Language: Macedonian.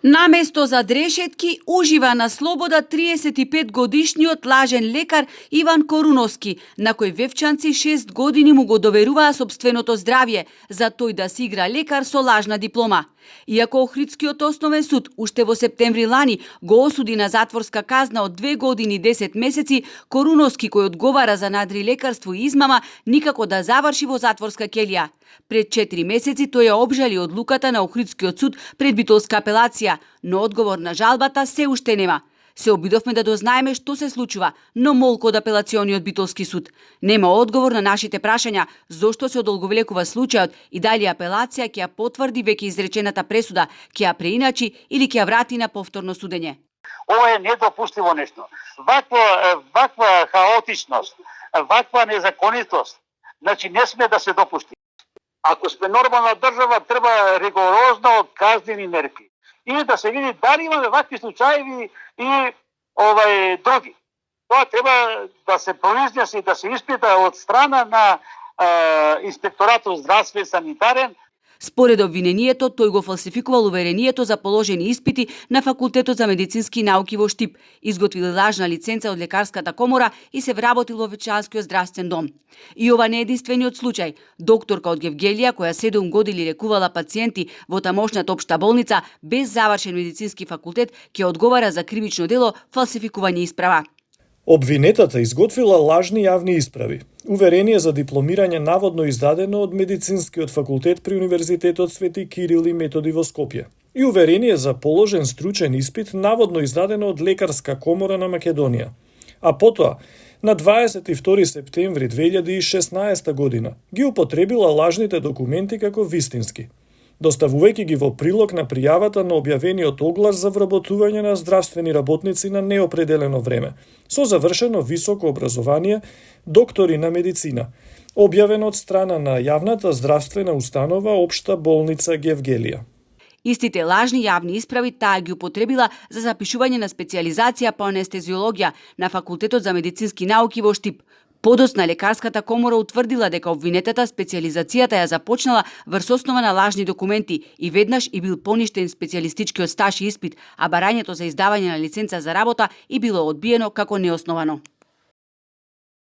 Наместо за дрешетки, ужива на слобода 35-годишниот лажен лекар Иван Коруновски, на кој вевчанци 6 години му го доверуваа собственото здравје, за тој да си игра лекар со лажна диплома. Иако Охридскиот основен суд уште во септември лани го осуди на затворска казна од 2 години 10 месеци, Коруновски, кој одговара за надрилекарство и измама, никако да заврши во затворска ќелија. Пред 4 месеци тој ја обжали одлуката на Охридскиот суд пред битолска апелација, но одговор на жалбата се уште нема. Се обидовме да дознаеме што се случува, но молку од апелациониот битолски суд. Нема одговор на нашите прашања зошто се одолговлекува случајот и дали апелација ќе ја потврди веќе изречената пресуда, ќе ја преиначи или ќе ја врати на повторно судење. Ова е недопустиво нешто. Ваква хаотичност, ваква незаконитост, значи не сме да се допусти. Ако сме нормална држава, треба ригорозно казнени мерки. И да се види дали имаме вакви случаи и други. Тоа треба да се произнесе и да се испита од страна на инспекторатот здравствен санитарен. Според обвинението, тој го фалсификувал уверението за положени испити на Факултетот за медицински науки во Штип, изготвил лажна лиценца од лекарската комора и се вработил во Врачанскиот здравствен дом. И ова не е единствениот случај. Докторка од Гевгелија, која 7 години лекувала пациенти во тамошната општа болница без завршен медицински факултет, ќе одговара за кривично дело фалсификување исправа. Обвинетата изготвила лажни јавни исправи. Уверение за дипломирање наводно издадено од Медицинскиот факултет при Универзитетот Свети Кирил и Методи во Скопје. И уверение за положен стручен испит наводно издадено од Лекарска комора на Македонија. А потоа, на 22 септември 2016 година, ги употребила лажните документи како вистински, доставувајќи ги во прилог на пријавата на објавениот оглас за вработување на здравствени работници на неопределено време, со завршено високо образование, доктори на медицина, објавен од страна на јавната здравствена установа Општа болница Гевгелија. Истите лажни јавни исправи таа ги употребила за запишување на специјализација по анестезиологија на Факултетот за медицински науки во Штип. Подоцна лекарската комора утврдила дека обвинетата специјализацијата ја започнала врз основа на лажни документи и веднаш и бил поништен специјалистичкиот стаж и испит, а барањето за издавање на лиценца за работа и било одбиено како неосновано.